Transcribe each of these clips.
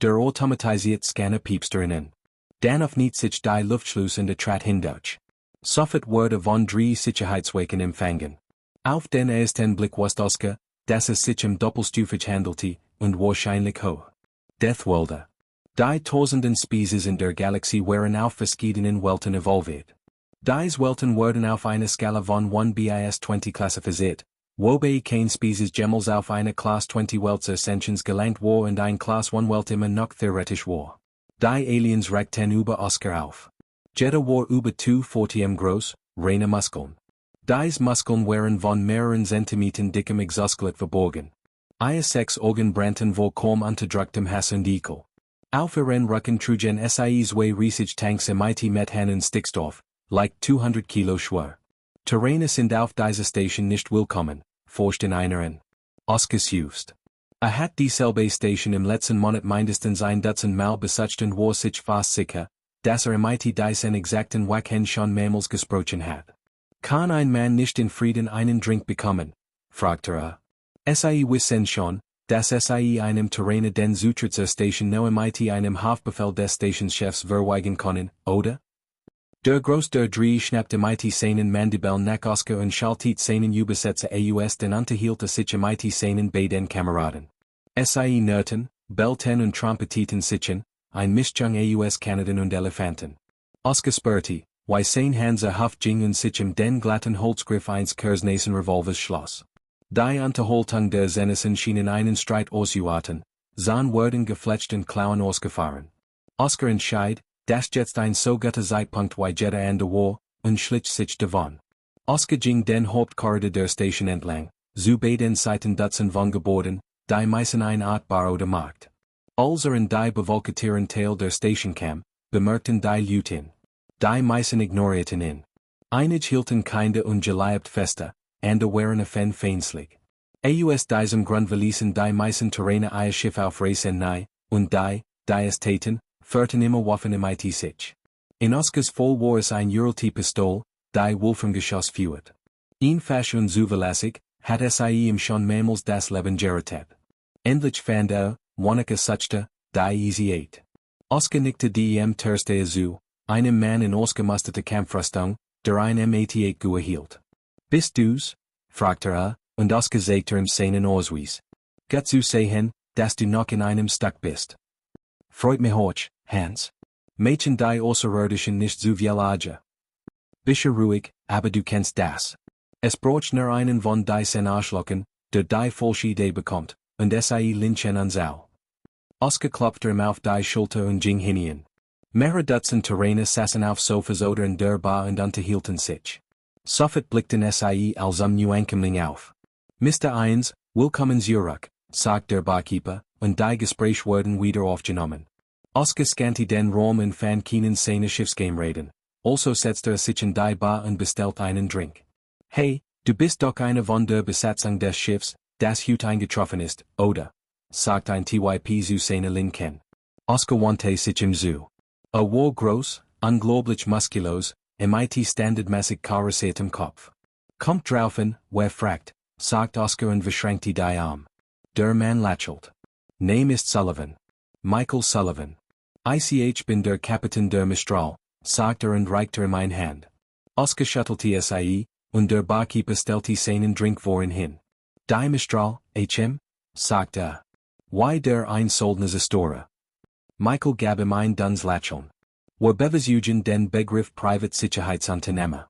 Der automatisiert Scanner piepsterinnen. Dan of Nichts, die Luftschluss in der Trat hindurch. Soffet wurde von drei Sicherheitswaken empfangen. Auf den ersten Blick was Oscar, dass es sich doppelstufig handelte, und wahrscheinlich hoch. Deathwolder. Die tausenden Species in der Galaxie waren auf verschiedenen Welten evolviert. Dies Welten wurden auf einer Skala von 1 bis 20 klassifiziert, wobei kein Species jemals auf eine Class 20 Welts Ascensions gelangt war und ein Class 1 Welt immer noch theoretisch war. Die Aliens reichten über Oscar auf. Jeder war über 240 groß, reine Muskeln. Dies Muskeln waren von mehreren Zentimetern dickem Exoskelett verborgen. Ihr Sex Organ brannten vor kaum unterdrücktem Hass und Ekel. Auf ihren Rücken trugen SI's way Research Tanks MIT Methan und Stickstoff, like 200 Kilo schwer. Terrainer sind auf dieser Station nicht willkommen, forschten eineren. Oscar Just. Hat dieselbe Station im letzten Monat mindestens ein Dutzend Mal besucht und war sich fast sicher, dass MIT diesen exakten Wacken schon mehrmals gesprochen hat. Kann ein Mann nicht in Frieden einen Drink bekommen? Fragte SIE wissen schon, dass SIE einem Terrainer den Zutritt zur Station no MIT einem Haftbefehl des Stationschefs verweigern können, oder? Der Groß der Drei schnappte MIT seinen Mandibel nach Oscar und schaltet seinen Übersetzer AUS den unterhielt sich MIT seinen beiden Kameraden. SIE Nerten, Belten und Trompetiten sichen, ein Mischung AUS Kanaden und Elefanten. Oscar spürte, wie sein Hansa Hufjing und sich den glatten Holzgriff eines Kersnasen Revolvers schloss. Die Unterhaltung der Zenissen schienen einen Streit auszuarten, sahen wurden gefletscht und Klauen ausgefahren. Oscar entschied, dass jetzt ein so guter Zeitpunkt wie jeder andere war, und schlich sich davon. Oscar ging den Hauptkorridor der Station entlang, zu beiden Seiten Dutzend von Gebäuden, die meisten eine Art Bar oder Markt. Als in die bevolketen Teil der Station kam, bemerkten die Leute die meisten ignorierten ihn. Einige hielten keine ungeliebt Feste, andere waren feindselig. Aus diesem Grund verließen die meisten Terrainer ihr Schiff auf Reisen nahe, und die es täten, führten immer Waffen MIT sich. In Oscars Fall war es ein uralte Pistole, die Wolframgeschoss führt. Fasch und zuverlässig, hat SIE ihm schon mehrmals das Leben gerettet. Endlich fand wann suchte, die easy 8. Oscar nickte die Thursday zu, einem Mann in ausgemusterte Kampfrüstung, der ein M88 Gu hielt. Bist du's? Fragte und Oscar sagte ihm seinen Ausweis. Gut zu sehen, dass du noch in einem Stuck bist. Freut mich hoch, Hans. Mädchen die Außerirdischen nicht zu viel Age. Bische ruhig, aber du kennst das. Es braucht nur einen von diesen Arschlocken, der die falsche Idee bekommt, und SIE lynchen an Sau. Oscar klopfte ihm auf die Schulter und ging hinein. Mehrere Dutzend Terrainer saßen auf Sofas oder in der Bar und unterhielten sich. Sofort blickten SIE als Neuankömmling auf. Mr. 1, willkommen zurück, sagt der Barkeeper, und die Gespräche wurden wieder aufgenommen. Oscar scannte den Raum und fand keinen seiner Schiffsgemären, also setzte sich in die Bar und bestellte einen Drink. Hey, du bist doch einer von der Besatzung des Schiffs, das heute eingetroffen ist, oder? Sagt ein Typ zu seiner Linken. Oscar wandte sich im Zoo. War groß, unglaublich muskulös, MIT standardmäßig karossiertem Kopf. Kommt drauf an, wer fragt, sagt Oscar und verschränkte die Arm. Der Mann lächelt. Name ist Sullivan. Michael Sullivan. Ich bin der Kapitän der Mistral, sagt und reichte ihm eine Hand. Oscar schüttelte SIE, und der Barkeeper stellte seinen Drink vor ihn hin. Die Mistral, sagt Why der einsoldnes Store. Michael gab ihm ein Duns Lächeln. Wir beversuchen den Begriff Privatsicherheitsunternehmer.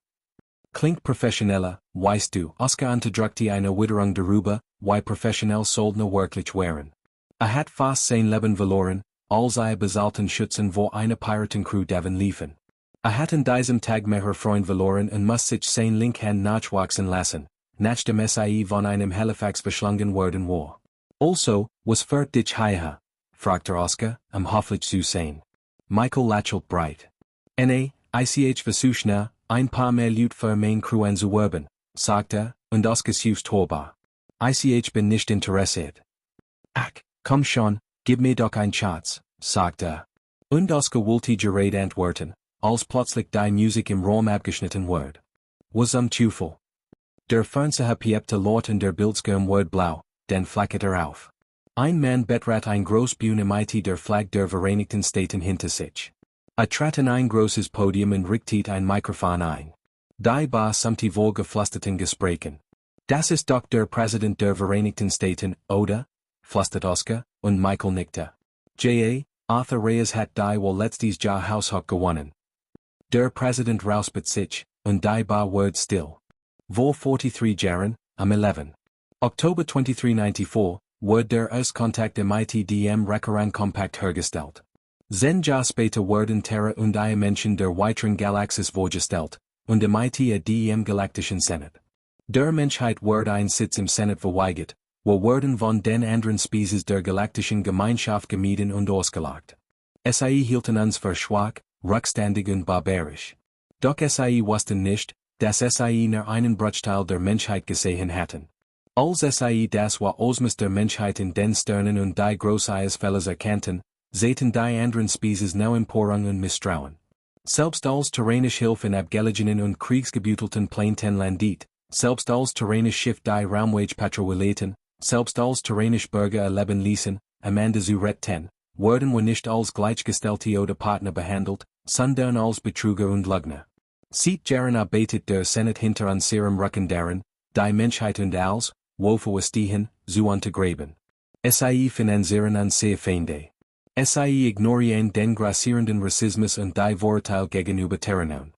Klingt professioneller, weißt du, Oscar unterdrückte eine Witterung darüber, wie professionell Soldner wirklich wären. Hat fast sein Leben verloren, als bezahlten Schützen vor eine Piratencrew davon liefen. Hat an diesem Tag mehr Freund verloren und muss sich sein Linkhand nachwachsen lassen, nachdem SIE von einem Halifax verschlungen worden war. Also, was führt dich hierher? Fragte Oscar, hoffentlich zu sein. Michael lächelt breit. Ich versuche ein paar mehr Leute für mein Crew anzuwerben, sagte und Oscar sucht horbar. Ich bin nicht interessiert. Ach, komm schon, gib mir doch ein Schatz, sagte und Oscar wollte gerät antworten, als plötzlich die Musik im Raum abgeschnitten wurde. Was Zufall. Der Fernseher piepte laut und der Bildschirm wurde blau, dann flackerte auf. Ein Mann betrat ein Großbühne MIT der Flag der Vereinigten Staaten hinter sich. Traten ein großes Podium und richtet ein Mikrofon ein. Die Bar samt die wohlgepflasterten Gesprächen. Das ist doch der Präsident der Vereinigten Staaten, oder? Flüstert Oscar, und Michael nickte. J.A., Arthur Reyes hat die wohl letztes Jahr Haushoch gewonnen. Der Präsident rouspet sich, und die Bar word still. Vor 43 Jahren, am 11. Oktober 2394, word der Auskontakt MIT DM Referan Kompakt hergestellt. 10 Jahre später wurden Terra und die Menschen der weiteren Galaxis vorgestellt, und MIT dem Galaktischen Senat. Der Menschheit word ein Sitz im Senat verweigert, wo wurden von den anderen Species der Galaktischen Gemeinschaft gemieden und ausgelagert. SCI hielten uns für schwach, rückständig und barbarisch. Doch SCI wussten nicht, dass SCI nur einen Bruchteil der Menschheit gesehen hatten. Als SCI das war Osmus der Menschheit in den Sternen und die Großeisfälle erkannten, sehten die anderen Species no Emporung und Misstrauen. Selbst als terranisch Hilfe in abgelegenen und kriegsgebeutelten Planeten landet, selbst als terranisch Schiff die Raumwege patrouillierten, selbst als terranisch Bürger leben ließen, Amanda zu retten, wurden wir nicht als gleichgestellte oder Partner behandelt, sondern als Betrüger und Lügner. Seit Jahren arbeitet der Senat hinter unserem Rücken daran, die Menschheit und als, wofür stehen, zu untergraben. SCI finanzieren unsere Feinde. SCI ignorieren den grassierenden Rassismus und die Vorurteile gegenüber Terranon.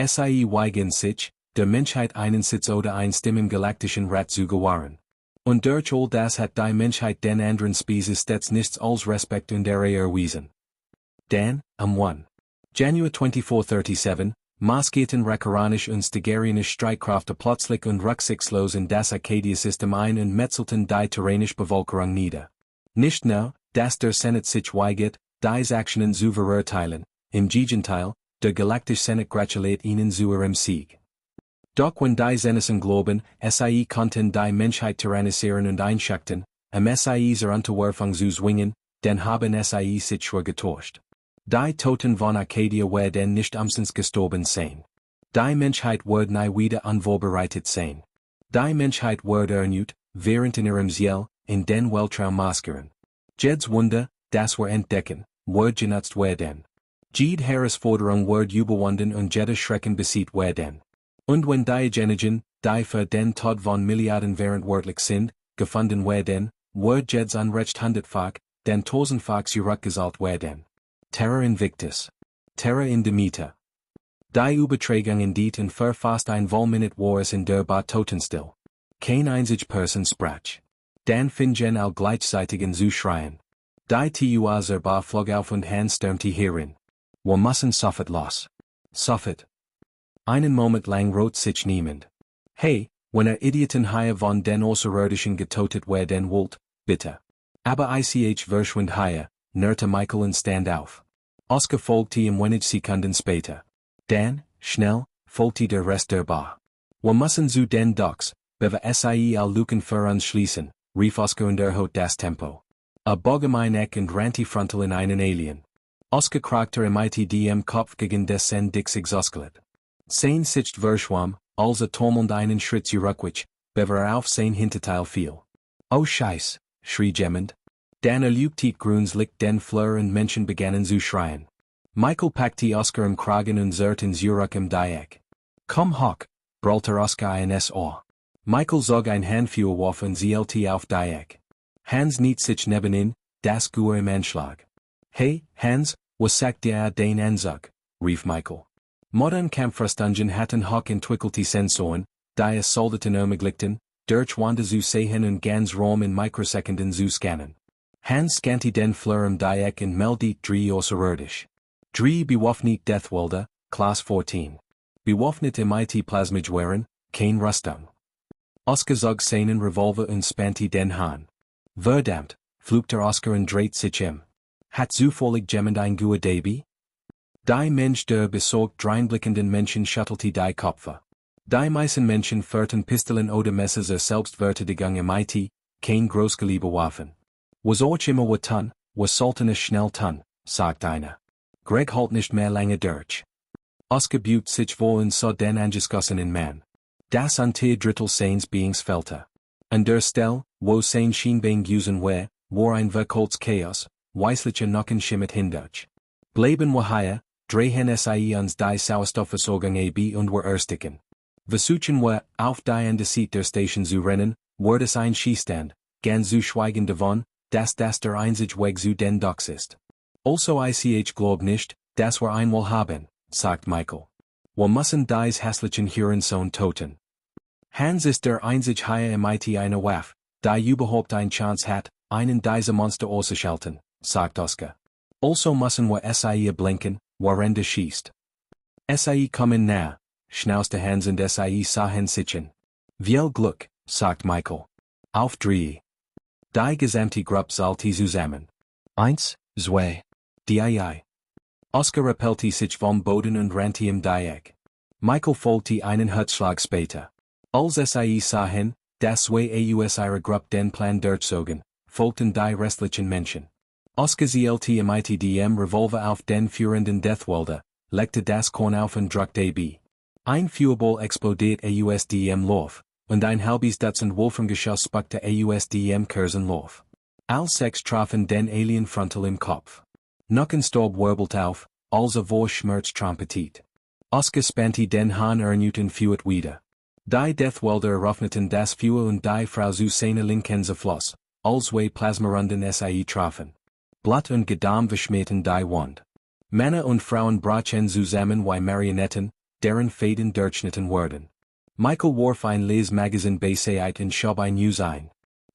SCI weigern sich, der Menschheit einen Sitz oder eine Stimme im galaktischen Rat zu gewähren. Und durch all das hat die Menschheit den anderen Species stets nichts als Respekt und Ehre erwiesen. Dann, am 1. Januar 2437, maßgebten Rakaranisch und Stigerianisch Streitkräfte plötzlich und rücksichtslos in das Arcadia-System ein und metzelten die terranische Bevölkerung nieder. Nicht nur, dass der Senat sich weigert, dies Aktionen zu verurteilen, im Gegenteil, der Galaktische Senat gratuliert ihnen zu ihrem Sieg. Doch wenn die Zenissen glauben, SCI konnten die Menschheit tyrannisieren und einschüchtern, SCI Unterwerfung zu zwingen, dann haben SCI sich schwer getäuscht. Die Toten von Arcadia werden nicht umsonst gestorben sein. Die Menschheit wird nie wieder unvorbereitet sein. Die Menschheit wird erneut, während in ihrem Ziel, in den Weltraum maskieren. Jedes Wunder, das wir entdecken, wird genutzt werden. Jede Herausforderung wird überwunden und jeder Schrecken besiegt werden. Und wenn die Genigen, die für den Tod von Milliarden verantwortlich sind, gefunden werden, wird jedes Unrecht hundertfach, den tausendfach zurückgezahlt werden. Terra Invictus. Terra Indemita. Die Übertragung in die und für fast ein Wohlminute war es in der Bar totenstill. Kein einzige Person sprach. Dann fingen all gleichzeitig an zu schreien. Die Tua Bar flog auf und Hans stürmte hierin. Wir müssen sofort los. Sofort. Einen Moment lang rot sich niemand. Hey, wenn Idioten hier von den Außerirdischen getötet werden wollt, bitte. Aber ich verschwind hier, nörte Michael und stand auf. Oscar folgte ihm wenige Sekunden später. Dann, schnell, folgte der Rest der Bar. Wir müssen zu den Docks, bewe SCI all Luken für uns schließen, rief Oscar und erhöht das Tempo. Bogem ein Eck und rannte frontal in einen Alien. Oscar kragte MIT dem Kopf gegen des Dix Exoskelett. Sein sich verschwamm, als turmelnd einen Schritt zurückwich, bewe auf sein Hinterteil fiel. Oh Scheiß, schrie jemand. Dann erlügte Gruns liegt den Fleur und Menschen begannen zu schreien. Michael packte Oscar im Kragen und zerrte zurück im Dreieck. Komm hoch, brüllte Oscar ins Ohr. Michael zog ein Handfuhr warf und zielte auf Dreieck. Hans niet sich nebenan, das Guer im Anschlag. Hey, Hans, was sagt dir den Anzug? Rief Michael. Modern Kampfrüstungen hatten hoch entwickelte Sensoren, die es Soldaten ermöglichten, durch Wanda zu sehen und ganz Raum in Mikrosekunden zu scannen. Hans scannte den Fleur im Dreieck und meldete drei außerirdisch. Drei bewaffnet Deathwilder, Class 14. Bewaffnet MIT Plasmagewaren, kein Rüstung. Oscar zog seinen Revolver und spannte den Hahn. Verdammt, fluchte Oscar und drehte sich Hat zufällig jemand ein Guer Baby? Die Mensch der besorgt dreinblickenden Menschen schüttelte die Köpfe. Die meisten Menschen führten Pistolen oder Messer zur Selbstverteidigung MIT, kein großkaliber Waffen. Was euch immer was tun, was sollten es schnell tun, sagt einer. Greg halt nicht mehr lange durch. Oscar beugte sich vor und sah den angeschossenen Mann. Das unter Drittel seines Beings fehlte. An der Stelle, wo sein Schienbein gewesen war, war ein Verkolz Chaos, weisliche Nocken schimmet hindurch. Bleiben wir hier, drehen SciFi uns die Sauerstoffversorgung ab und wir ersticken. Versuchen wir, auf die Andesit der Station zu rennen, wird es ein Schießstand, ganz zu schweigen davon, dass das der einzige Weg zu den Docks ist. Also ich glaub nicht, dass wir einmal haben, sagt Michael. Wir müssen dies hässlichen Hurensohn toten. Hans ist der einzige hier mit einer Waffe, die überhaupt eine Chance hat, einen dieser Monster auszuschalten, sagt Oskar. Also müssen wir SciFi blinken, während er schießt. SciFi kommen nah, schnauzte Hans und SciFi sahen sichern. Viel Glück, sagt Michael. Auf drei. Die gesamte Gruppe sollte zusammen. 1, 2, 3. Oskar rappellte sich vom Boden und rannte im Dreieck. Michael folgte einen Herzschlag später. Als SciFi sahen, dass zwei aus ihrer Gruppe den Plan durchzogen, folgten die restlichen Menschen. Oskar zielte mit dem Revolver auf den führenden Deathwalder, legte das Korn auf und drückte B. Ein Feuerball explodiert aus dem Lauf, und ein halbes Dutzend Wolframgeschoss spuckte aus dem Kerzenlauf. All sechs trafen den Alien frontal im Kopf. Nockenstaub wirbelt auf, als vor Schmerz trompetit. Oskar spannte den Hahn erneut und fuhrt wieder. Die Deathwalder eröffneten das Feuer und die Frau zu seiner Linken zerfloss, als zwei Plasmarunden SciFi trafen. Blut und Gedärm verschmähten die Wand. Männer und Frauen brachen zusammen wie Marionetten, deren Fäden durchschnitten wurden. Michael warf ein Lesmagazin beiseite und schob ein News ein.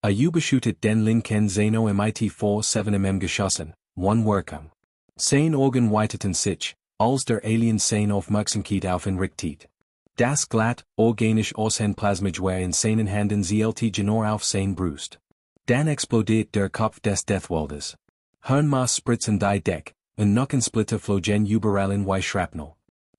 Überschüttet den linken Zeno mit vor 7 geschossen, one Wirkung. Sein Augen weiteten sich, als der Alien sein Aufmerksamkeit auf ihn richtete. Das glatt, organisch aussehen Plasmage war in seinen Händen zielte genau auf sein Brust. Dann explodiert der Kopf des Deathwalders. Hirnmaß spritzen die Deck, und Knochensplitter flogen überall in wie Shrapnel.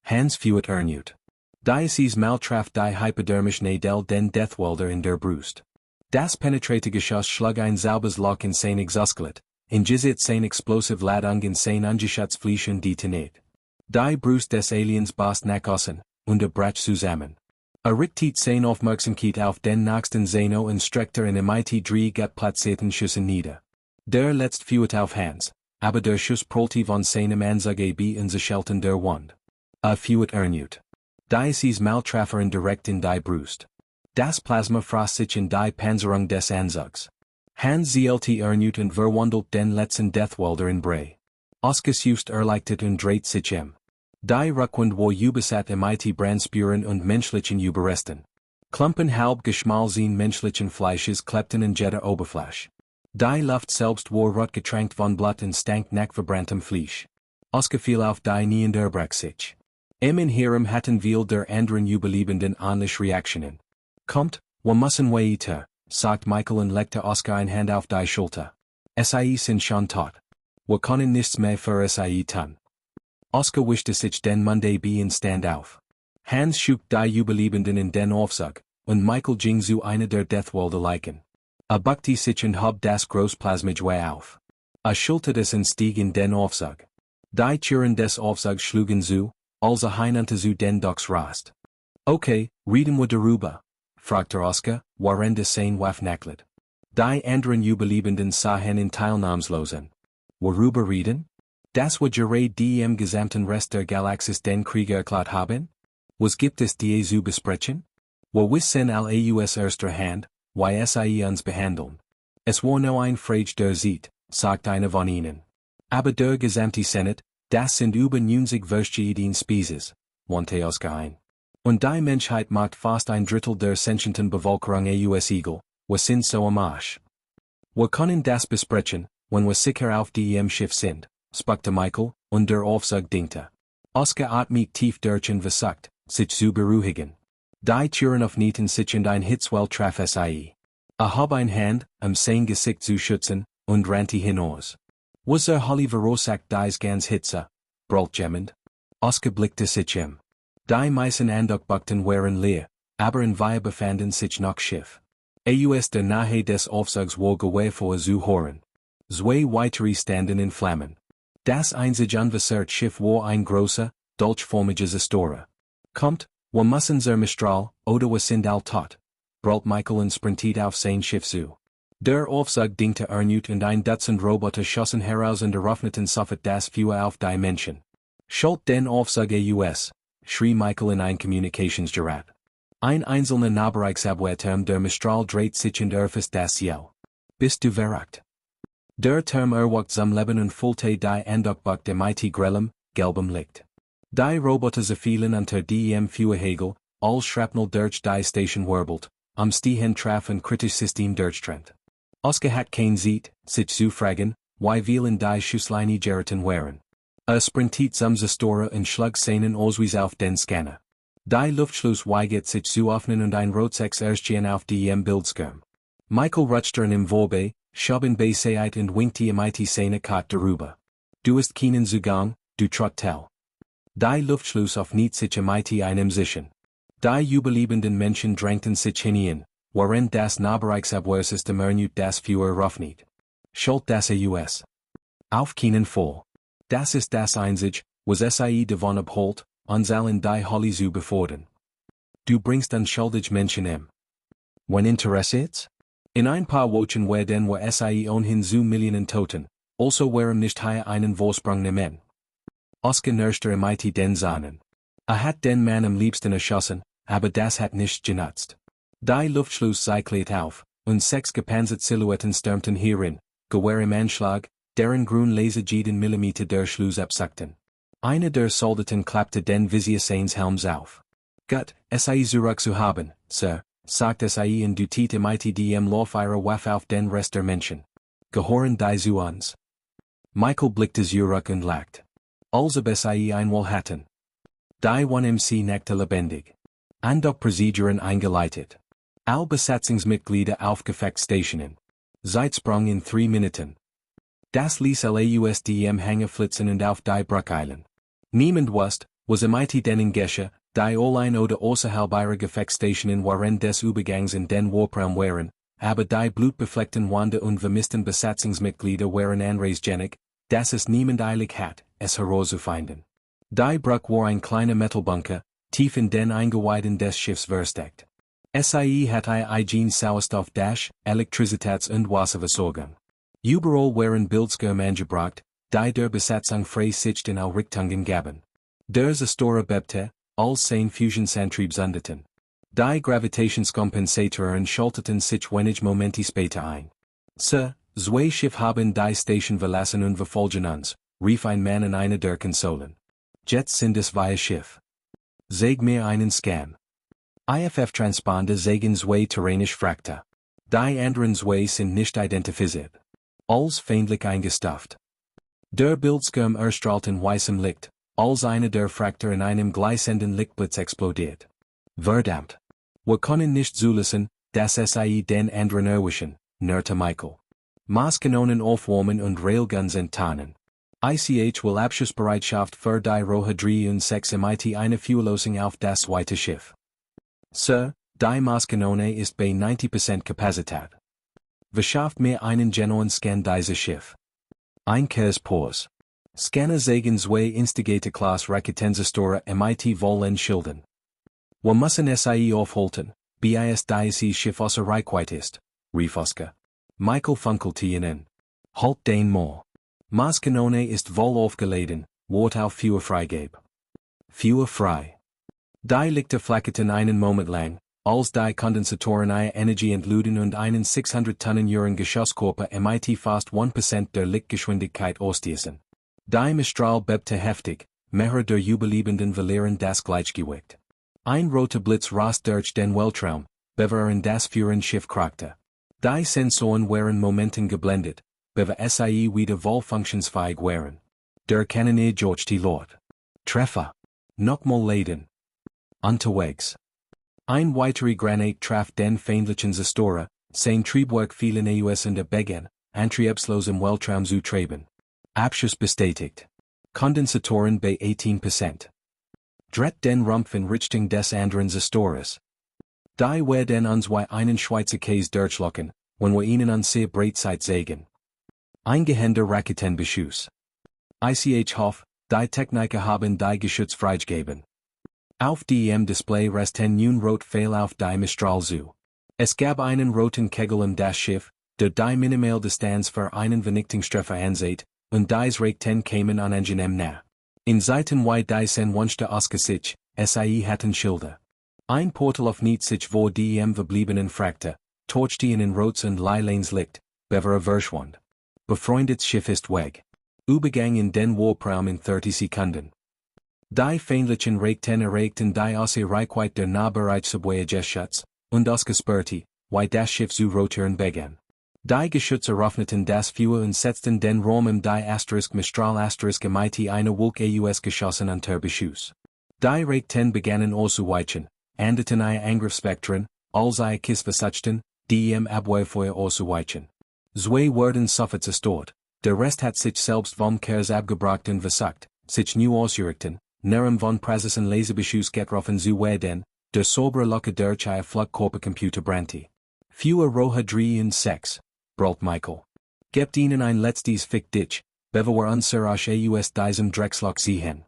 Hans fuhrt erneut. Dieses Mal traf die hypodermisch Nadel den Deathwalder in der Brust. Das penetrate Geschoss schlug ein sauberes Loch in sein Exoskelett, injiziert sein explosive Ladung in sein Angeschatzfleisch und detoniert. Die Brust des Aliens bast nach außen, und brach zusammen. Richtet sein Aufmerksamkeit auf den nächsten Zeno und streckte in mit 3 platzierten Schüssen nieder. Der letzte fuhrt auf Hans, aber der Schuss prollte von seinem Ansug ab in zerschelten der Wand. Fuhrt erneut. Dieses Mal traf direkt in die Brust. Das Plasma frost sich in die Panzerung des Anzugs. Hans zielte erneut und verwandelt den letzten Deathwalder in Brei. Oskars just erleichtert und dreht sich Die Rückwand war übersatt mit Brandspuren und menschlichen Überresten. Klumpen halb geschmolzen menschlichen Fleisches klebten in jeder Oberfläche. Die Luft selbst war rot getränkt von Blut und stank nach verbranntem Fleisch. Oskar fiel auf die Knie und erbrach sich. Im Inherem hatten viel der anderen Überlebenden ähnliche Reaktionen. Kommt, wir müssen weiter, sagt Michael und legte Oskar eine Hand auf die Schulter. SciFi sind schon tot. Wir können nichts mehr für SciFi tun. Oskar wischte sich den Mund ab und stand auf. Hans schob die Überlebenden in den Aufzug, und Michael ging zu einer der Deathwalder Leichen. Buckte sich und hob das Großplasmage auf. Schulterte es und stieg in den Aufzug. Die Türen des Aufzugs schlugen zu, als hinunter zu den Docks rast. Okay, reden wir darüber, fragte Oskar, während sein Waffe nackelt. Die anderen Überlebenden sahen ihn teilnahmslos an. Worüber reden? Das wir gerade dem gesamten Rest der Galaxis den Krieg erklärt haben? Was gibt es die zu besprechen? Wir wissen all aus erster Hand, wie SciFi uns behandeln. Es war nur ein Frage der Zeit, sagt einer von ihnen. Aber der gesamte Senat, das sind über 90 verschiedene Spezies, wandte Oskar ein. Und die Menschheit macht fast ein Drittel der sentienten Bevölkerung aus Igel, wir sind so am Arsch. Wir können das besprechen, wenn wir sicher auf dem Schiff sind, spuckte Michael, und der Aufzug dinkte. Oskar atmete tief durch und versucht, sich zu beruhigen. Die Türen öffneten sich und ein Hitzwell traf SciFi. Hob ein Hand, sein Gesicht zu schützen, und rannte hinaus. Was Holly verursacht dies ganz Hitze? Brüllt jemand. Oskar blickte sich Die meisten Anduckbuchten waren leer, aber in wir befanden sich noch Schiff. Aus der Nähe des Aufzugs war Gewehr zu hören. Zwei weitere standen in Flammen. Das einzige unversehrt Schiff war ein großer, dolchformiges Astoria. Kommt, wir müssen zur Mistral, oder wir sind all tot, brüllt Michael und sprintet auf sein Schiff zu. Der Aufzug diente erneut und ein Dutzend Roboter schossen heraus und eröffneten sofort das Feuer auf die Menschen. Schalt den Aufzug aus, schrie Michael in ein Kommunikationsgerät. Ein einzelner Nachbereichsabwehrturm der Mistral dreht sich und erfasst das Yell. Bist du verrückt? Der Turm erwacht zum Leben und füllte die Andockbucht mit grellem, gelbem Licht. Die Roboter zerfielen unter dem Feuerhagel, all Shrapnel durch die Station wirbelt, Stehen traf und kritisch System durchtrennt. Oscar hat kein Zeit, sich zu fragen, wie vielen die Schussleine geraten waren. Sprintet zum Store und schlug seinen Ausweis auf den Scanner. Die Luftschluss weigert sich zu öffnen und ein rotes Erstchen auf dem Bildschirm. Michael rutschte im vorbei, schob in Beiseite und winkte mit seiner Karte darüber. Du hast keinen Zugang, du Trottel. Die Luftschluss auf Nichts, mit einem sichern. Die überlebenden Menschen drängten sich hinein, während das Nachbereichsabwehrsystem erneut das Feuer eröffnet. Schalt das aus. Auf keinen Fall. Das ist das Einzige, was SciFi davon abholt, uns allen die Hölle zu befördern. Du bringst unschuldig Menschen Wenn interessiert? In ein paar Wochen werden wir SciFi ohnehin zu Millionen Toten, also warum nicht hier einen Vorsprung nehmen? Oscar Nerster mit den Sahnen. Hat den Mann am liebsten erschossen, aber das hat nicht genutzt. Die Luftschluss cyclet auf, und 6 gepanzerte Silhouetten stürmten hierin, Gewehr im Anschlag, deren grün Laser jeden Millimeter der Schluss absackten. Einer der Soldaten klappte den Visier seines Helms auf. Gut, SciFi zurück zu haben, Sir, sagt SciFi und dutete mit dem Lauf ihrer Waffe auf den Rest der Menschen. Gehören die zu uns? Michael blickte zurück und lacht. Als ob SciFi einmal hatten. Die 1MC nackte lebendig. Andock-Prozeduren eingeleitet. All Besatzungsmitglieder aufgefeckt stationen. Zeitsprung in 3 Minuten. Das ließ LAUSDM hängen flitzen und auf die Brucheilen. Niemand wusste, was mit denen geschah, die allein oder außerhalb ihrer Gefechtsstationen während des Übergangs in den Warpraum waren, aber die blutbefleckten Wander und vermissten Besatzungsmitglieder waren anreizgenig, dass es niemand eilig hat, es herauszufinden. Die Bruch war ein kleiner Metallbunker, tief in den Eingeweiden des Schiffs versteckt. SciFi hat ein Sauerstoff Dash, Elektrizitäts- und Wasserversorgung. Überall waren Bildschirme angebracht, die der Besatzung frei Sicht in alle Richtungen gaben. Der Store bebte, als 10 Fusionsantriebsundeten. Die Gravitationskompensatoren schalteten sich wenig Momente später ein. Sir, zwei Schiff haben die Station verlassen und verfolgen uns, rief ein Mann in einer der Konsolen. Jets sind es via Schiff. Zeig mir einen Scan. IFF-Transponder zeigen zwei terranisch Frakte. Die anderen zwei sind nicht identifiziert. Als feindlich eingestufft. Der Bildschirm erstrahlt in weißem Licht, als einer der Frakte in einem gleißenden Lichtblitz explodiert. Verdammt. Wir können nicht zulassen, dass SciFi den anderen erwischen, nörte Michael. Maßkanonen aufwärmen und Railguns enttarnen. ICH will Abschussbereitschaft für die Rohe 3 und 6 mit eine Fuellosung auf das zweite Schiff. Sir, die Maßkanone ist bei 90% Kapazität. Verschafft mir einen genauen Scan dieses Schiff. Ein Pause. Scanner zeigen zwei instigate Class Raketensystore mit vollen Schilden. Wir müssen SciFi aufhalten, bis dieses Schiff außer Reichweite ist, rief Oscar. Michael funkelte ihnen. Halt den Moor. Maßkanone ist voll aufgeladen, wird auf Feuer freigab. Feuer frei. Die Lichter flackerten einen Moment lang, als die Kondensatoren ihre Energie entluden und einen 600 Tonnen schweren Geschosskörper mit fast 1% der Lichtgeschwindigkeit ausstießen. Die Mistral bebte heftig, mehrere der Überlebenden verlieren das Gleichgewicht. Ein roter Blitz rast durch den Weltraum, bevor in das führende Schiff krachte. Die Sensoren waren momenten geblendet, bevor SciFi wieder voll funktionsfähig waren. Der Kanonier George Lord. Treffer. Nochmal laden. Unterwegs. Ein weiterer Granat traf den feindlichen Store, sein Triebwerk fiel in aus und begann, antriebslos im Weltraum zu treiben. Abschuss bestätigt. Kondensatoren bei 18%. Dreht den Rumpf in Richtung des anderen Stores. Die werden uns wie einen Schweizer Käse durchlocken, wenn wir ihnen an sehr Breitzeit sägen. Eingehender Raketenbeschuss. ICH Hoff, die Techniker haben die Geschütz freigegeben. Auf dem Display resten nun rot Pfeil auf die Mistral zu. Es gab einen roten Kegel im das Schiff, die minimale Distanz für einen Vernichtungstreffer ansieht, und dies Rake 10 kämen an angenehm nah. In Zeiten wie diesen wünschte Oscar sich, hatten Schilder. Ein Portal auf Nichts, wo verbliebenen Fragte, torchte in Rots und Leilanes liegt, bever verschwand. Befreundets Schiff ist weg. Übergang in den Warpraum in 30 Sekunden. Die feindlichen Rake 10 erregten die Außer Reichweite der Nahbereichsubwehrgeschütz, und ausgesperrte, wie das Schiff zu rotieren begann. Die Geschütze eröffneten das Feuer und setzten den Raum im die Mistral MIT eine Wolke geschossen unter Beschuss. Die Rake 10 begannen auszuweichen, endeten ihr Angriffsspektren, als ihr Kiss versuchten, Abwehrfeuer auszuweichen. Zwei wurden sofort zerstört, der Rest hat sich selbst vom Kurs abgebracht und versagt, sich nu ausgerückten, nerem von Prassisen Laserbeschuss getroffen zu werden, der sobre Locke durch ihr Flugkörpercomputer brannte. Feuer rohe 3 und 6, brüllt Michael. Gebt ihnen ein letztes Fick dich, bever unser diesem Drecksloch sehen.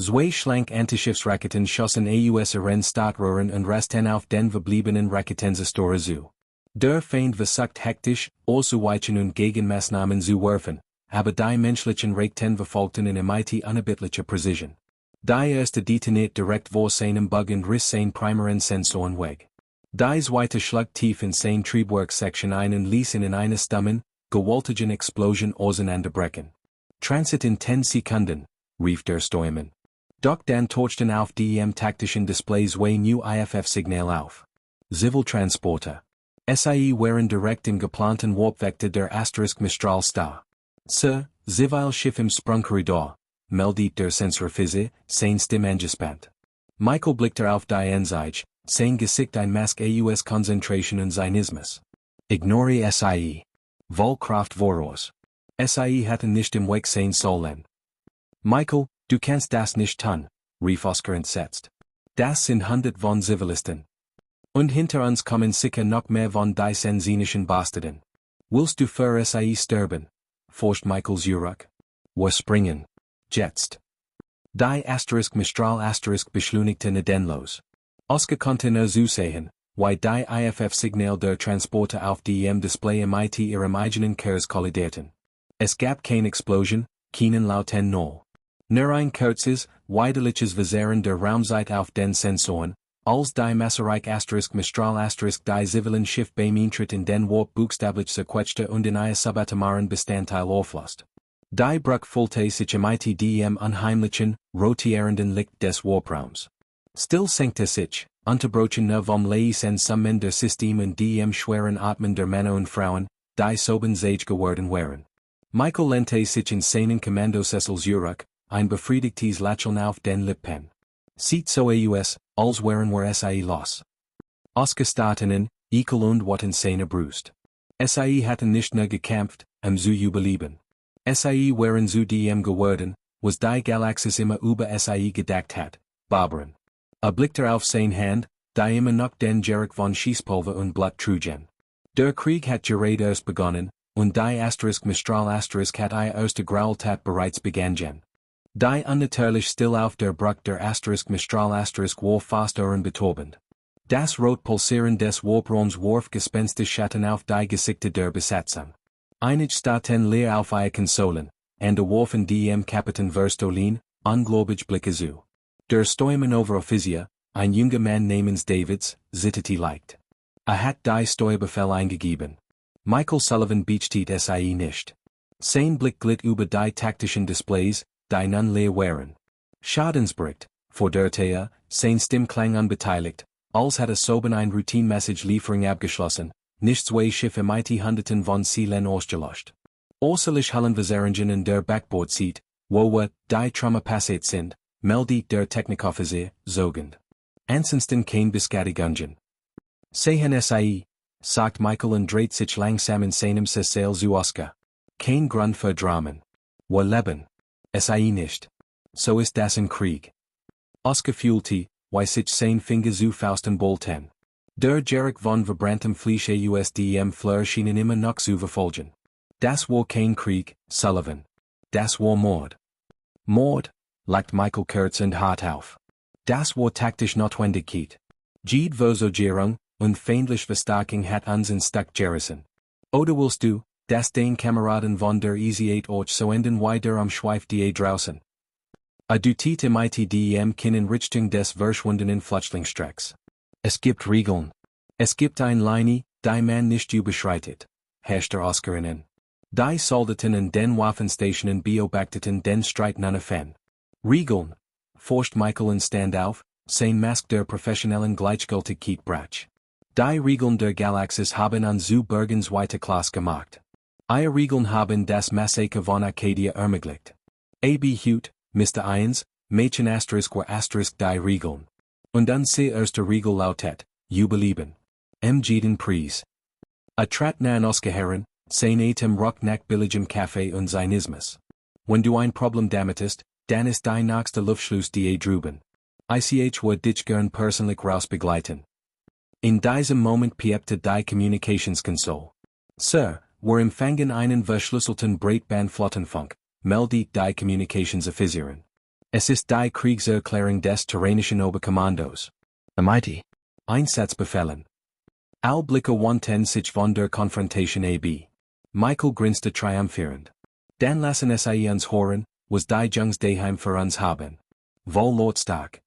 Zwei schlank Antischiffsraketen schossen in Startröhren und rasten auf den verbliebenen Raketensystore zu. Der Feind versucht hektisch, auszuweichen und Gegenmaßnahmen zu werfen, aber die menschlichen Raketen verfolgten in MIT unerbittlicher Precision. Die erste detoniert direkt vor seinem Bug und riss seine primären Sensoren weg. Die zweite schlug tief in seine Triebwerkssektion ein und ließ ihn in einer stummen, gewaltigen Explosion auseinanderbrechen. Transit in 10 Sekunden, rief der Steuermann. Doch dann tauchten auf taktischen Displays zwei new IFF-Signal auf. Ziviltransporter. Waren direkt im geplanten Warpvektor der Mistral star. Sir, Zivilschiff im Sprungkorridor, meldet der Sensorphysik, sein Stimme angespannt. Michael blickte auf die Anzeige, sein Gesicht ein Mask Konzentration und Zynismus. Ignore SIE. Vollkraft voraus. SIE hatten nicht im Weg sein sollen. Michael, du kannst das nicht tun, rief Oscar entsetzt. Das sind 100 von Zivilisten. Und hinter uns kommen sicher noch mehr von die sensinischen Bastarden. Willst du für SIE sterben? Forscht Michael zurück. Wir springen. Jetzt. Die Mistral beschleunigte nadenlos. Oscar konnte nur zusehen, wie die IFF-Signal der Transporter auf dem Display MIT ihrem eigenen Kurs kollidierten. Es gab keine Explosion, keinen lauten Null. Nur ein kurzes, widerliches Visieren der Raumzeit auf den Sensoren, als die Massereich Mistral die zivilen Schiff beim Eintritt in den Warp buchstäblich zerquetschte und in ihr subatomaren Bestandteil auflöst. Die Bruch füllte sich MIT dem unheimlichen, rotierenden Licht des Warpraums. Still senkte sich, unterbrochen nur vom leisen Summen der System und dem schweren Atmen der Männer und Frauen, die soben sage geworden waren. Michael lehnte sich in seinen Kommandosessel zurück, ein befriedigtes Lächeln auf den Lippen. Sieht so als wären wir SIE los. Oscar starteten, ekel und wat in seiner Brust. SIE hatten nicht nur gekämpft, zu überleben. SIE waren zu dem geworden, was die Galaxis immer über SIE gedacht hat, Barbaren. Blickte auf sein Hand, die immer noch den Jerick von Schießpulver und Blut trugen. Der Krieg hat gerade erst begonnen, und die Mistral hat ihr erste Graueltat bereits begangen. Die unnatürlich still auf der Bruch der Mistral war fast ohrenbetäubend. Das rot Pulsieren des Warpraums warf gespenstisch Schatten auf die Gesichter der Besatzung. Einige starrten leer auf ihre Konsolen, und warfen dem Kapitän Verstolin, ungläubig Blicke zu. Der Steuermann over Offizier, ein junger Mann namens Davids, zitterte leicht. Hat die Steuerbefehl eingegeben. Michael Sullivan beachtet SIE nicht. Sein Blick glitt über die taktischen Displays, die nun leer waren. Schadensbericht, forderte sein Stimmklang unbeteiligt, als hatte soeben ein Routine-Message-Lieferung abgeschlossen, nicht zwei Schiffe MIT Hunderten von Seelen ausgelöscht. Äußerlich Höllenfeuer in der Backbordseat, wo die Trümmer passiert sind, meldet der Technikoffizier, sogend. Ansonsten kein Beskadigungen. Sehen SIE, sagt Michael und dreht sich langsam in seinem Sessel zu Oscar. Kein Grund für Dramen. Wir leben. SIE nicht. So ist das im Krieg. Oscar fühlte, wie sich sein Finger zu Fausten ballten. Der Jerick von verbranntem Fleisch dem Fleur schienen immer noch zu verfolgen. Das war kein Krieg, Sullivan. Das war Mord. Mord, lacht Michael kurz und hart auf. Das war taktisch Notwendigkeit. Jede Versorgung und feindliche Verstärkung hat uns in Stuck gerissen. Oder willst du, dass dein Kameraden von der Easy auch so enden wie der Schweif da draußen? A du Tite mit dem in Richtung des verschwundenen Flüchtlingstrecks. Es gibt Regeln. Es gibt ein Linie, die man nicht überschreitet, herrscht der Oscarinnen. Die Soldaten und den Waffenstationen beobachteten den Streit none fan. Regeln, forscht Michael und stand auf, sein Mask der professionellen Gleichgültigkeit brach. Die Regeln der Galaxis haben an zu Bergens weite Klasse gemacht. Ihre Regeln haben das Massaker von Arcadia ermöglicht. AB Hut, Mr. Eins, Mädchen ** die Regeln. Und unsere erste Regel lautet, überleben. Jeden Preis. A trat nan Oscarherren, sein Atem Rock nach billigem Kaffee und Zynismus. Wenn du ein Problem damitest, dann ist die nächste Luftschluss die drüben. Ich würde dich gern persönlich rausbegleiten. In diesem Moment piepte die Communications-Console. Sir, wir empfangen einen verschlüsselten Breitbandflottenfunk, meldet die Communications-Officerin. Es ist die Kriegserklärung des Terranischen Oberkommandos. Mighty. Einsatzbefehlen. All Blicke wandten sich von der Konfrontation ab. Michael grinste triumphierend. Dan lassen uns hören, was die Jungs daheim für uns haben. Wohl lautstark.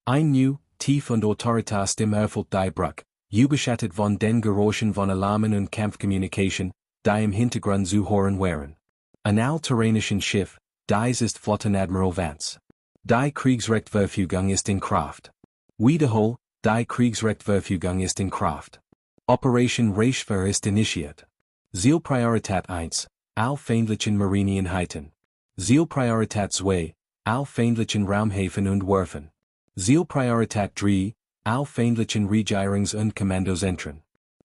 Ein new, tief und autoritäre Stimme erfüllt die Bruck, überschattet von den Geräuschen von Alarmen und Kampfkommunikation, die im Hintergrund zu hören wären. Ein allterranischen Schiff, dies ist Flottenadmiral Vance. Die Kriegsrechtverfügung ist in Kraft. Wiederhol, die Kriegsrechtverfügung ist in Kraft. Operation Reichswehr ist initiiert. Zielpriorität 1, all feindlichen Marineeinheiten. Zielpriorität 2, all feindlichen Raumhäfen und Werfen. Zielpriorität 3, all feindlichen Regierungs- und Kommandozentren.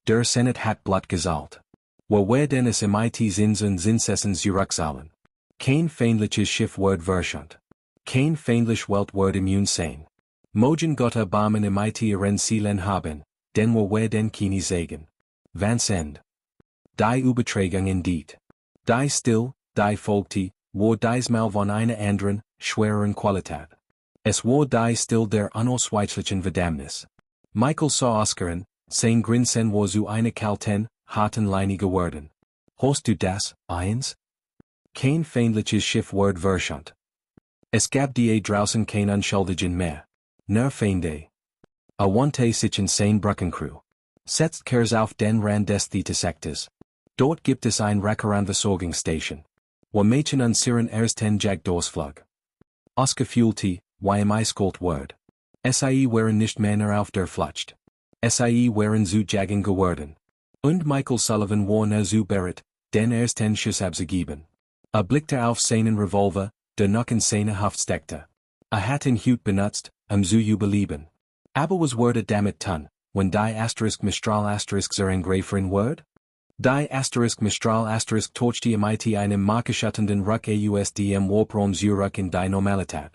Der Senat hat Blatt gesagt. Wo werden es mit Sins und Zinsessen zurückzahlen? Kein feindliches Schiff wird verschont. Kein feindlich Welt wird immun sein. Mogen Gott erbarmen mit ihren Zielen haben, denn wir werden keine sagen. Vance End. Die Übertragung indeed. Die still, die folgte, wo diesmal von einer anderen, schwereren Qualität. Es war die still der unausweichlichen Verdammnis. Michael sah Oscarin, sein Grinsen war zu einer kalten, harten Linie geworden. Hast du das, Eins? Kein feindliches Schiff wird verschont. Es gab die draußen kein Unschuldigen mehr. Nur Feinde. Awante sich in sein Brückencrew. Setzt Kers auf den Rand des Theta-Sektes. Dort gibt es ein Rackeranversorgungsstation. Wo Mädchen an siren ersten Jagdosflug. Ausgefühlte, YMI Skolt Word. SIE waren nicht Männer auf der Flucht. SIE waren zu jagen geworden. Und Michael Sullivan war nur zu bereit, den ersten Schuss abzugeben. Blickte auf seinen Revolver, der noch in seine Haft steckte. Hat ihn Hut benutzt, zu überleben. Aber was wurde damit tun, wenn die Mistral zur Angreiferin Word? Die Mistral torchte mit einem markenschattenden Ruck ausdem Warpraum zurück in die Normalität.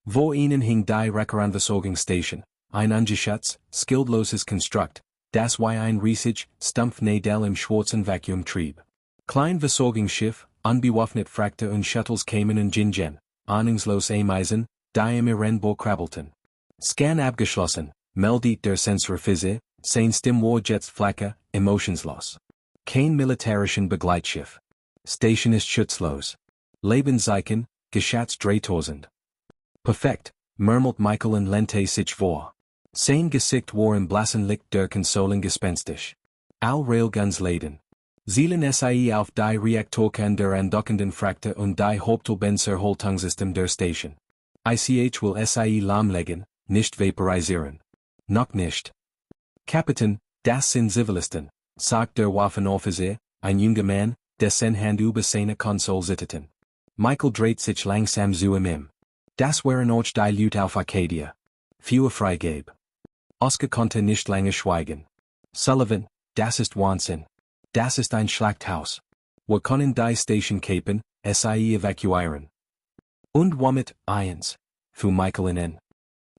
Wo ihnen hing die Rackeranversorgungsstation, ein ungeschützt, skillbloses Konstrukt, das wie ein riesig, stumpf Nadel im schwarzen Vakuum trieb. Kleinversorgungsschiff, unbewaffnet Frakte und Shuttles kamen und gingen, ahnungslos Ameisen, die im Rennbohr krabbelten. Scan abgeschlossen, meldet der Sensor Physik, sein Stimme war jetzt flacker, emotionslos. Kein militärischen Begleitschiff. Station ist schutzlos. Lebenszeichen, geschätzt 3000. Perfekt, murmelt Michael und lehnte sich vor. Sein Gesicht war im blassen Licht der Konsolen gespenstisch. All Railguns laden. Zielen SIE auf die Reaktorkern der andockenden Frakte und die Hauptbenzer-Holtungssystem der Station. Ich will SIE lahmlegen, nicht vaporisieren. Noch nicht. Kapitän, das sind Zivilisten, sagt der Waffenoffizier, ein junger Mann, dessen Hand über seine Konsole zitterte. Michael dreht sich langsam zu ihm. Das waren auch die Leute auf Arcadia. Für Freigabe. Oscar konnte nicht lange schweigen. Sullivan, das ist Wahnsinn. Das ist ein Schlachthaus. Wir können die Station kapen, SIE evakuieren. Und womit, Eins? Fuhr Michael in.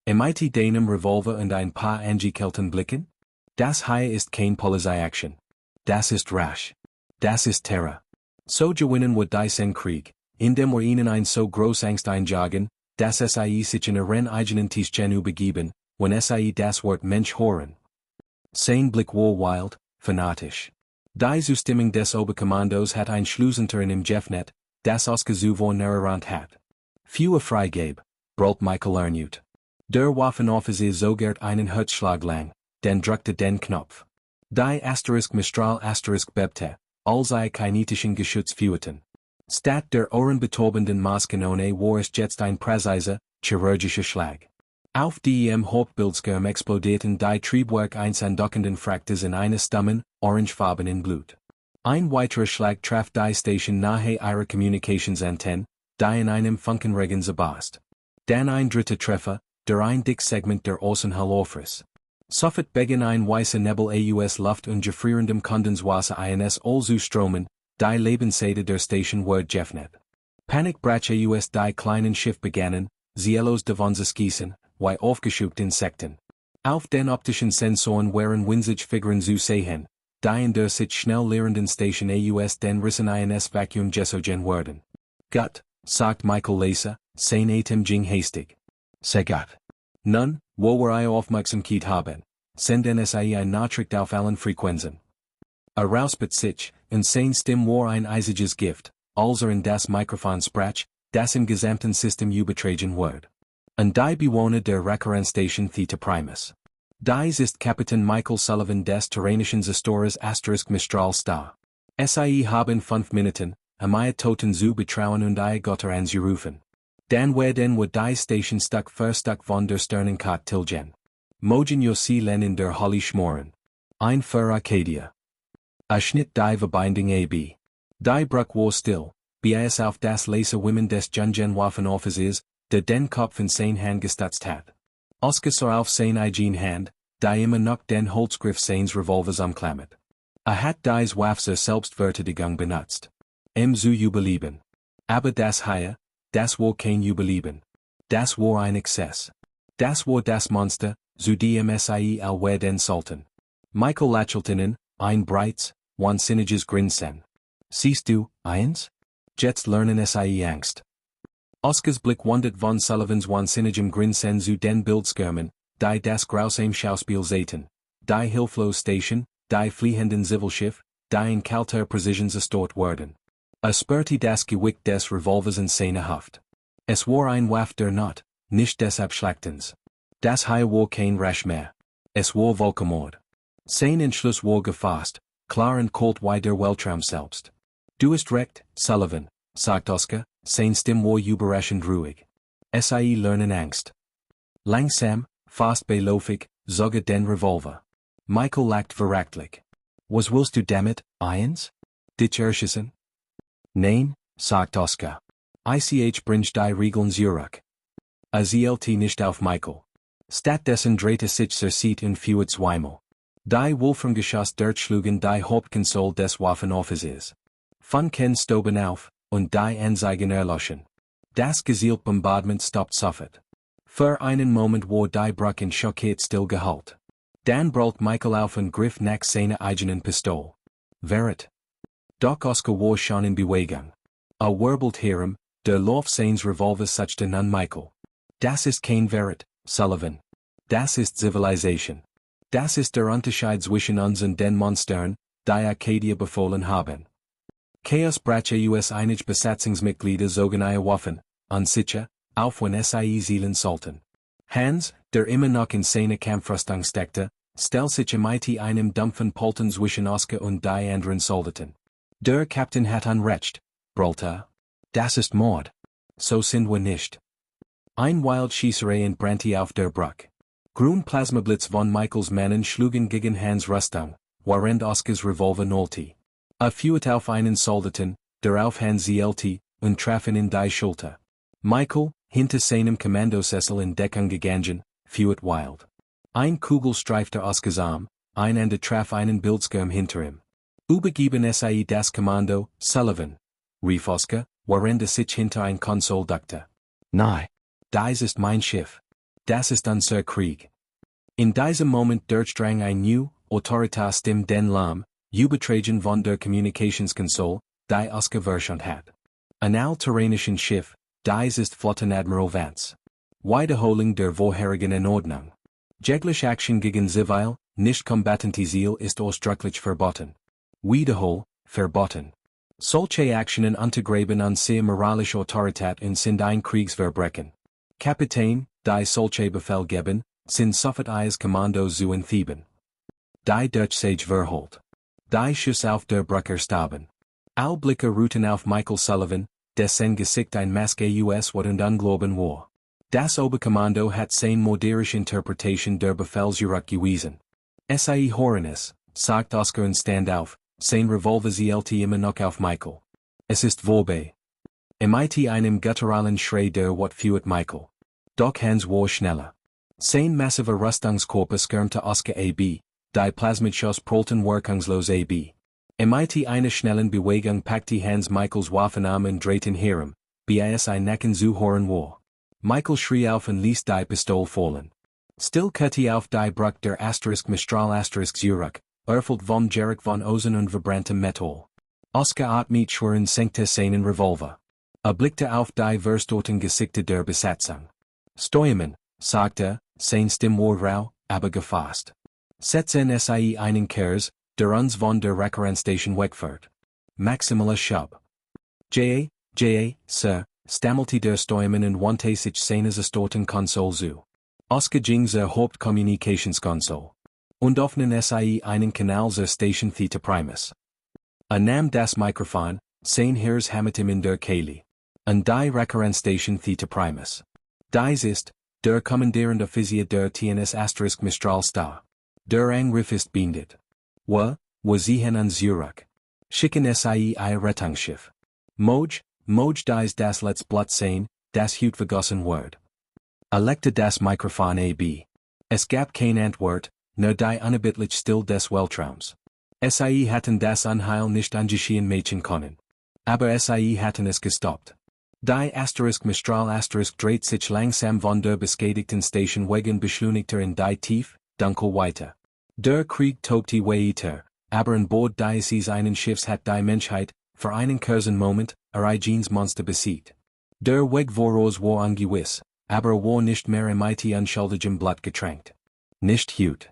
Mit deinem Revolver und ein paar angekelten Blicken? Das hier ist kein Polizei-Action. Das ist rasch. Das ist Terror. So gewinnen wir diesen Krieg, indem wir ihnen ein so groß Angst einjagen, dass SIE sich in ihren eigenen Tischchen übergeben, wenn SIE das Wort Mensch hören. Sein Blick war wild, fanatisch. Die Zustimmung des Oberkommandos hat ein Schlüsselter im Jeffnet, das Oscar Zuvornererant hat. Fewer Freigabe, brüllt Michael Ernut. Der Waffenoffizier zogert einen Herzschlag lang, dann drückte den Knopf. Die Mistral bebte, all sei kinetischen Geschütz führten. Statt der ohrenbetäubenden Maßkanone war es jetzt ein präziser, chirurgischer Schlag. Auf dem Hauptbildschirm explodierten die Triebwerk eines andockenden Fraktes in eines dummen, orangefarbenen Blut. Ein weiterer Schlag traf die Station nahe ihrer Communicationsantenne, die in einem Funkenregen zerbarst. Dann ein dritter Treffer, der ein Dicksegment der Außenhull aufriss. Sofort begann ein weißer Nebel aus Luft und gefrierendem Kondenswasser ins All zu strömen, die Lebensseite der Station wurde geöffnet. Panikbrache aus die kleinen Schiff begannen, Cielos davon zu schießen, wie aufgeschubte Insekten. Auf den optischen Sensoren waren winzig Figuren zu sehen, die in der sich schnell leerenden Station aus den Rissen ins Vakuum gesogen wurden. Gut, sagt Michael leise, sein Atem ging hastig. Sehr gut. Nun, wo wir ihre Aufmerksamkeit haben, senden es ein Nachricht auf allen Frequenzen. Rouspet sich, und sein Stimme war ein eisiges Gift, also in das Mikrofon sprach, das im gesamten System übertragen wird. Und die Bewohner der Referenzstation Theta Primus. Dies ist Kapitän Michael Sullivan des Terranischen Zestores Mistral Star. SciFi haben 5 Minuten, ihr Toten zu betrauen und ihr Götter anzurufen. Dann werden wir die Station Stück für Stück von der Sternenkat tilgen. Mogen Sie len in der Holly schmoren. Ein für Arcadia. A Schnitt die Verbindung AB. Die Bruck war still, bis auf das Leise Women des Jungen Waffenoffiziers, der den Kopf in sein Hand gestützt hat. Oscar sah auf sein eigen Hand, die immer noch den Holzgriff seines Revolvers umklammert. Hat dies Waffe zur Selbstverteidigung benutzt. Zu überleben. Aber das hier, das war kein Überleben. Das war ein Exzess. Das war das Monster, zu dem SciFi werden sollten. Michael lächelte ein breites, wahnsinniges Grinsen. Siehst du, eins? Jetzt lernen SciFi Angst. Oscars Blick wandert von Sullivans wahnsinnigem Grinsen zu den Bildskirmen, die das grausame Schauspiel sehten, die hilflos Station, die fliehenden Zivilschiff, die in kalter Precision zerstört wurden. Spürte das Gewicht des Revolvers in seiner Haft. Es war ein Waffe der Not, nicht des Abschlachtens. Das hier war kein Rasch mehr. Es war Völkermord. Sein Entschluss war gefasst, klar und kalt wie der Weltraum selbst. Du hast recht, Sullivan, sagt Oscar, sein Stimme war überraschend ruhig. SciFi lernen Angst. Langsam, fast beiläufig, zog den Revolver. Michael lacht verachtlich. Was willst du damit, eins? Dich erschießen? Nein, sagt Oscar. Ich bringe die Regeln zurück. Zlt nicht auf Michael. Stattdessen drehte sich zur Seite und fuhr zweimal. Die Wolframgeschoss durchschlugen die Hauptkonsole des Waffenoffiziers. Von Ken stoben auf, und die Anzeigen erloschen. Das Gezieltbombardment stoppt sofort. Für einen Moment war die Bruck in Schockheit stillgehalten. Dann brüllt Michael auf und griff nach seiner eigenen Pistole. Verret. Doch Oscar war schon in Bewegung. Wirbelt herum, der Lauf seines Revolvers suchte an Michael. Das ist kein Verret, Sullivan. Das ist Zivilisation. Das ist der Unterschied zwischen uns und den Monstern, die Arcadia befohlen haben. Chaos brache us einige Besatzungsmitglieder zogen ihre Waffen, unsicher, auf wenn SciFi zielen sollten. Hans, der immer noch in seiner Kampfrüstung steckte, stellte sich mit einem dumpfen Polten zwischen Oscar und die anderen Soldaten. Der Kapitän hat Unrecht, brüllte. Das ist Mord. So sind wir nicht. Ein Wildschießerei entbrannte auf der Bruck. Grün-Plasmablitz von Michaels Männen schlugen gegen Hans' Rüstung, während Oscars Revolver nollte. Fuhrt auf einen Soldaten, der auf Hans zielte, und traf ihn in die Schulter. Michael, hinter seinem Kommandosessel in Deckung gegangen, fuhrt wild. Ein Kugel streifte Oscars Arm, ein Ende traf einen Bildschirm hinter ihm. Übergeben SciFi das Kommando, Sullivan, rief Oscar, während sich hinter ein Konsol duckte. Nein. Dies ist mein Schiff. Das ist unser Krieg. In diesem Moment durchdrang ein new, autoritas Stimme den Lärm, übertragen von der Communications-Console, die Oscar verstanden hat. Ein all-terranischen Schiff, dies ist Flottenadmiral Vance. Wiederholung der vorherigen Anordnung. Jegliche Action gegen Zivil, nicht combatante Ziel ist ausdrücklich verboten. Wiederhol, verboten. Solche Aktionen untergraben an sehr moralische Autorität und sind ein Kriegsverbrechen. Kapitän, die solche Befehl geben, sind sofort Eis Kommando zu enthieben. Die Durchsage verholt. Die Schuss auf der Brücke starben. All Blicke ruhten auf Michael Sullivan, dessen Gesicht ein Maske US und Ungloben war. Das Oberkommando hat seine moderische Interpretation der Befehlsjuruk SciFi Horrornis, sagt Oscar und stand auf, sein Revolver zielt immer noch auf Michael. Es ist vorbei. Mit einem gutturalen Schrei der What führt Michael. Doch Hans war schneller. Sein massiver Rüstungskorpus skirmte Oscar ab, die Plasmatschuss prolten wirkungslos ab. Mit einer schnellen Bewegung packte Hans Michaels Waffenarm und drehten herum, bis ein Nacken zu hören war. Michael schrie auf und ließ die Pistole fallen. Still kutte auf die Brücke der Mistral zurück, erfüllt von Geruch von Ozon und verbranntem Metall. Oscar atmet schwer und senkte seinen Revolver. Blickte auf die verstoten Gesichter der Besatzung. Steuermann, sagte, sein Stimme war rau, aber gefasst. Setzen SciFi einen Kurs, der uns von der Referenzstation wegführt. Maximaler Schub. Sir, stammelte der Steuermann und wandte sich seines Astorten Konsole zu. Oscar ging zur Hauptkommunikationskonsole. Und öffnen SciFi einen Kanal zur Station Theta Primus. Nahm das Mikrofon, sein Herz hammet ihm in der Kehle. Und die Referenzstation Theta Primus. Dies ist, der kommandierende Offizier der TNS Mistral Star. Der Angriff ist beendet. Wir ziehen an Zurich. Schicken SciFi ein Rettungsschiff. Moj dies das letzte Blatt sein, das Hut vergossen wird. Legte das Mikrofon ab. Es gab kein Antwort, nur die unerbittlich Still des Weltraums. SciFi hatten das Unheil nicht angeschehen machen können. Aber SciFi hatten es gestoppt. Die Mistral dreht sich langsam von der beschädigten Station wegen beschleunigter in die tief, dunkel weiter. Der Krieg tobte weiter, aber an Bord dieses einen Schiffs hat die Menschheit, für einen kurzen Moment, eigenes Monster besiegt. Der Weg voraus war ungewiss, aber war nicht mehr mit unschuldigem Blut getränkt. Nicht gut.